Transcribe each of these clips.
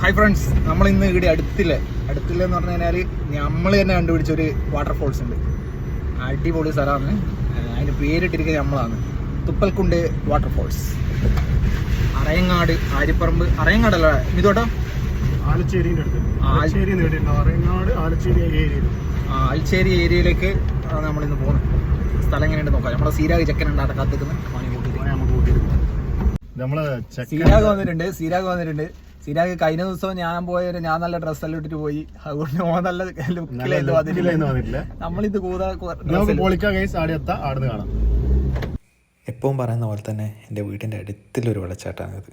Hi friends, നമ്മൾ ഇന്ന് ഇവിടെ അടുത്തില്ലെന്ന് പറഞ്ഞു കഴിഞ്ഞാൽ നമ്മൾ തന്നെ കണ്ടുപിടിച്ചൊരു വാട്ടർഫോൾസ് ഉണ്ട്. അടിപൊളി സ്ഥലമാണ്. അതിന് പേരിട്ടിരിക്കുന്നത് നമ്മളാണ്. തുപ്പൽക്കുണ്ട് വാട്ടർഫോൾസ്. അറയങ്ങാട്, ആര്യപ്പറമ്പ്, അറയങ്ങാടല്ല ഇതോട്ടോ, ആലച്ചേരിന്റെ അടുത്ത്. ആലച്ചേരി ഏരിയയിലേക്ക് നമ്മളിന്ന് പോകുന്നത്. സ്ഥലം എങ്ങനെയുണ്ട് നോക്കാം. നമ്മളെ സീരാഗ് ചെക്കനുണ്ടാകട്ടെ കാത്തിക്കുന്നത്. സീരാഗ് വന്നിട്ടുണ്ട്. സീരാഗ് കഴിഞ്ഞ ദിവസം ഞാൻ നല്ല ഡ്രസ്സെല്ലാം ഇട്ടിട്ട് പോയി. അതുകൊണ്ട് നല്ല ലുക്കിലായിരുന്നു വന്നിട്ടില്ല. നമ്മളിത് കാണാം. എപ്പോഴും പറയുന്ന പോലെ തന്നെ എൻ്റെ വീടിൻ്റെ അടുത്തുള്ളൊരു വെള്ളച്ചാട്ടമാണിത്.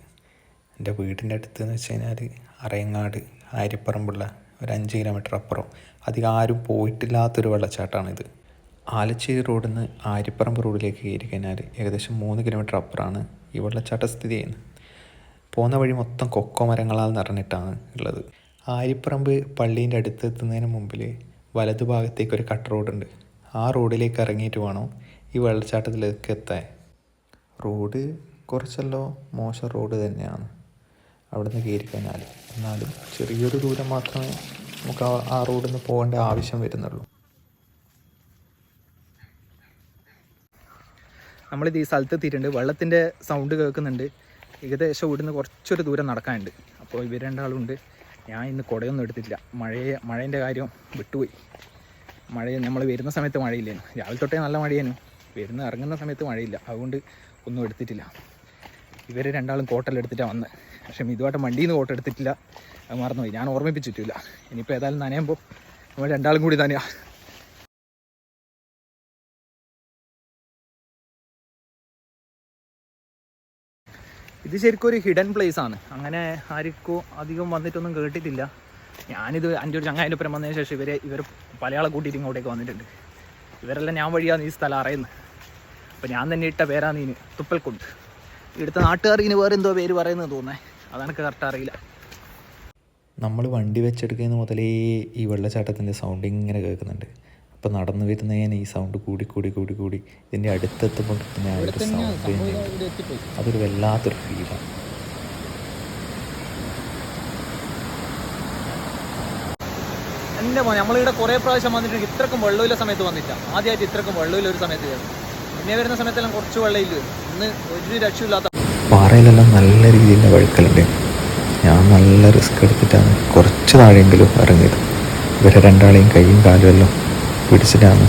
എൻ്റെ വീടിൻ്റെ അടുത്തെന്ന് വെച്ച് കഴിഞ്ഞാൽ അറയങ്ങാട്, ആര്യപ്പറമ്പുള്ള ഒരു 5 കിലോമീറ്റർ അപ്പുറം അധികം ആരും പോയിട്ടില്ലാത്തൊരു വെള്ളച്ചാട്ടമാണിത്. ആലച്ചേരി റോഡിൽ നിന്ന് ആര്യപ്പറമ്പ് റോഡിലേക്ക് കയറി കഴിഞ്ഞാൽ ഏകദേശം 3 കിലോമീറ്റർ അപ്പുറമാണ് ഈ വെള്ളച്ചാട്ടം സ്ഥിതി ചെയ്യുന്നത്. പോകുന്ന വഴി മൊത്തം കൊക്കോ മരങ്ങളാൽ നിറഞ്ഞിട്ടാണ് ഉള്ളത്. ആര്യപ്പറമ്പ് പള്ളീൻ്റെ അടുത്തെത്തുന്നതിന് മുമ്പിൽ വലതുഭാഗത്തേക്ക് ഒരു കട്ട് റോഡുണ്ട്. ആ റോഡിലേക്ക് ഇറങ്ങിയിട്ട് വേണം ഈ വെള്ളച്ചാട്ടത്തിലേക്ക് എത്താൻ. റോഡ് കുറച്ചല്ലോ മോശം റോഡ് തന്നെയാണ് അവിടെ നിന്ന് കയറി കഴിഞ്ഞാൽ. എന്നാലും ചെറിയൊരു ദൂരം മാത്രമേ നമുക്ക് ആ റോഡിൽ നിന്ന് പോകേണ്ട ആവശ്യം വരുന്നുള്ളൂ. നമ്മളിത് ഈ സ്ഥലത്ത് എത്തിയിട്ടുണ്ട്. വെള്ളത്തിൻ്റെ സൗണ്ട് കേൾക്കുന്നുണ്ട്. ഏകദേശം ഇവിടുന്ന് കുറച്ചൊരു ദൂരം നടക്കാനുണ്ട്. അപ്പോൾ ഇവർ രണ്ടാളുണ്ട്. ഞാൻ ഇന്ന് കുടയൊന്നും എടുത്തിട്ടില്ല. മഴേൻ്റെ കാര്യം വിട്ടുപോയി. നമ്മൾ വരുന്ന സമയത്ത് മഴയില്ലായിരുന്നു. രാവിലെ തൊട്ടേ നല്ല മഴയായിരുന്നു. ഇറങ്ങുന്ന സമയത്ത് മഴയില്ല. അതുകൊണ്ട് ഒന്നും എടുത്തിട്ടില്ല. ഇവർ രണ്ടാളും കോട്ടെല്ലാം എടുത്തിട്ടാണ് വന്നത്. പക്ഷേ ഇതുമായിട്ട് വണ്ടിയിൽ നിന്ന് കോട്ട എടുത്തിട്ടില്ല. അത് മറന്നുപോയി. ഞാൻ ഓർമ്മിപ്പിച്ചിട്ടില്ല. ഇനിയിപ്പോൾ ഏതായാലും നനയുമ്പോൾ നമ്മൾ രണ്ടാളും കൂടി തന്നെയാണ്. ഇത് ശരിക്കും ഒരു ഹിഡൻ പ്ലേസ് ആണ്. അങ്ങനെ ആർക്കും അധികം വന്നിട്ടൊന്നും കേട്ടിട്ടില്ല. ഞാനിത് എൻ്റെ ഒരു ചങ്ങാതിൻ്റെ ഒപ്പം വന്നതിന് ശേഷം ഇവർ പലയാളെ കൂട്ടിയിട്ട് ഇങ്ങോട്ടേക്ക് വന്നിട്ടുണ്ട്. ഇവരെല്ലാം ഞാൻ വഴിയാണ് ഈ സ്ഥലം അറിയുന്നത്. അപ്പോൾ ഞാൻ തന്നെ ഇട്ട പേരാണ് ഇതിന് തുപ്പൽക്കുണ്ട്. ഇവിടുത്തെ നാട്ടുകാർ ഇതിന് വേറെ എന്തോ പേര് പറയുന്നത് തോന്നേ. അതെനിക്ക് കറക്റ്റ് അറിയില്ല. നമ്മൾ വണ്ടി വെച്ചെടുക്കുന്ന മുതലേ ഈ വെള്ളച്ചാട്ടത്തിൻ്റെ സൗണ്ട് ഇങ്ങനെ കേൾക്കുന്നുണ്ട്. അപ്പോൾ നടന്നു വരുന്നതിന് ഈ സൗണ്ട് കൂടി ഇതിൻ്റെ അടുത്തെത്തുമ്പോൾ തന്നെ ആ ഒരു സൗണ്ട് അതൊരു വല്ലാത്തൊരു ഫീലാണ്. എൻ്റെ മോനെ, നമ്മളിവിടെ കുറേ പ്രാവശ്യം വന്നിട്ടുണ്ട്. ഇത്രക്കും വെള്ളമില്ല സമയത്ത് വന്നില്ല. ആദ്യമായിട്ട് ഇത്രക്കും വെള്ളമില്ല ഒരു സമയത്ത് കയറും. പിന്നെ വരുന്ന സമയത്തെല്ലാം കുറച്ച് വെള്ളമില്ല. ഇന്ന് ഒരു രക്ഷയില്ലാത്ത പാറയിലെല്ലാം നല്ല രീതിയിലുള്ള വഴുക്കലുണ്ട്. ഞാൻ നല്ല റിസ്ക് എടുത്തിട്ടാണ് കുറച്ച് താഴെയെങ്കിലും ഇറങ്ങിയത്. ഇവരെ രണ്ടാളെയും കൈയും കാലും എല്ലാം പിടിച്ചിട്ടാണ്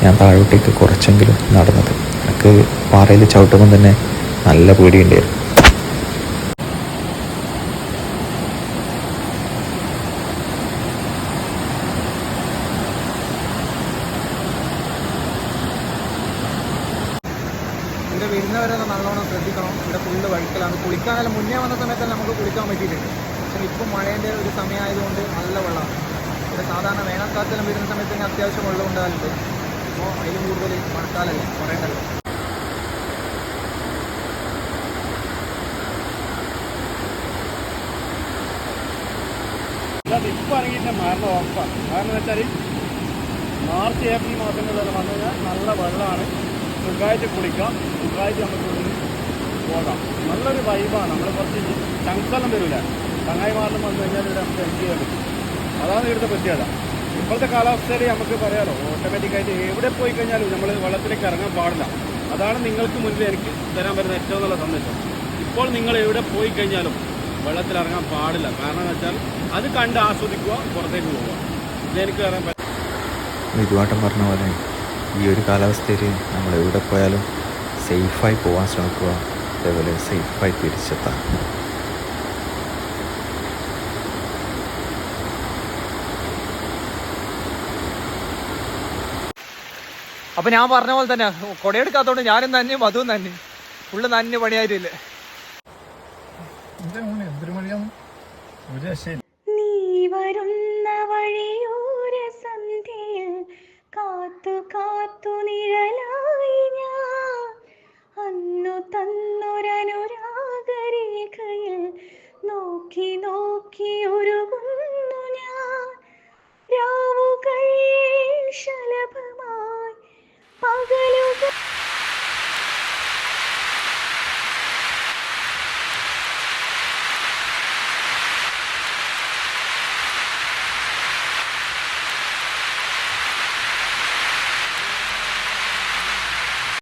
ഞാൻ താഴോട്ടേക്ക് കുറച്ചെങ്കിലും നടന്നത്. എനിക്ക് പാറയിൽ ചവിട്ടുമ്പോൾ തന്നെ നല്ല പേടിയുണ്ടായിരുന്നു. ഇവിടെ വരുന്നവരെല്ലാം നല്ലോണം ശ്രദ്ധിക്കണം. ഇവിടെ ഫുള്ള് വഴുക്കലാണ്. കുളിക്കാനെല്ലാം മുന്നേ വന്ന സമയത്തെല്ലാം നമുക്ക് കുളിക്കാൻ പറ്റിയിട്ടുണ്ട്. പക്ഷേ ഇപ്പം മഴേൻ്റെ ഒരു സമയമായതുകൊണ്ട് നല്ല വെള്ളമാണ്. ഇവിടെ സാധാരണ വേനൽക്കാലത്തെല്ലാം വരുന്ന സമയത്ത് തന്നെ അത്യാവശ്യം വെള്ളം ഉണ്ടാകലുണ്ട്. അപ്പോൾ അതിലും കൂടുതൽ മഴക്കാലല്ലേ, പറയണ്ടല്ലോ. ഇപ്പം ഇറങ്ങിയിട്ട് മാറുന്ന ഉറപ്പാണ്. കാരണം എന്ന് വെച്ചാൽ മാർച്ച് ഏപ്രിൽ മാസങ്ങളിലെല്ലാം വന്നു കഴിഞ്ഞാൽ നല്ല വെള്ളമാണ്. സുഖമായിട്ട് കുളിക്കാം, സുഖമായിട്ട് നമുക്ക് പോകാം. നല്ലൊരു വൈബാണ്. നമ്മൾ കുറച്ച് ചങ്കെല്ലാം വരില്ല. ചങ്ങായിമാരിലും വന്നു കഴിഞ്ഞാൽ ഇവിടെ നമുക്ക് എൻജോയ് ചെയ്യാൻ പറ്റും. അതാണ് ഇവിടുത്തെ പ്രത്യേകത. ഇപ്പോഴത്തെ കാലാവസ്ഥയിൽ നമുക്ക് പറയാമല്ലോ, ഓട്ടോമാറ്റിക്കായിട്ട് എവിടെ പോയി കഴിഞ്ഞാലും നമ്മൾ വെള്ളത്തിലേക്ക് ഇറങ്ങാൻ പാടില്ല. അതാണ് നിങ്ങൾക്ക് മുന്നിൽ എനിക്ക് തരാൻ പറ്റുന്ന ഏറ്റവും നല്ല സന്ദേശം. ഇപ്പോൾ നിങ്ങൾ എവിടെ പോയി കഴിഞ്ഞാലും വെള്ളത്തിലിറങ്ങാൻ പാടില്ല. കാരണം എന്ന് വെച്ചാൽ അത് കണ്ട് ആസ്വദിക്കുക, പുറത്തേക്ക് പോവുക. ഇതെനിക്ക് പറയാൻ പറ്റും. ഇതുവാട്ടം പറഞ്ഞ പോലെ ഈ ഒരു കാലാവസ്ഥയിൽ നമ്മൾ എവിടെ പോയാലും സേഫായി പോകാൻ ശ്രമിക്കുക, അതേപോലെ സേഫായി തിരിച്ചെത്താം. അപ്പോൾ ഞാൻ പറഞ്ഞ പോലെ തന്നെ കുടയെടുക്കാത്തതുകൊണ്ട് ഞാനും തന്നെ മധുവും തന്നെ ഫുള്ള് നന്നെ പണിയായിട്ടില്ലേ. എന്തൊരു മണിയാണ് ഒരു രക്ഷയില്ല. നീ വരുന്ന വഴിയോര സന്ധ്യയിൽ കാത്തു നിഴലായി ഞാൻ അന്നു തന്നൊരനുരാഗരേഖയിൽ നോക്കി ഒരുങ്ങുന്നു ഞാൻ. രാവുകൾ ശലഭമായി പകലുകൾ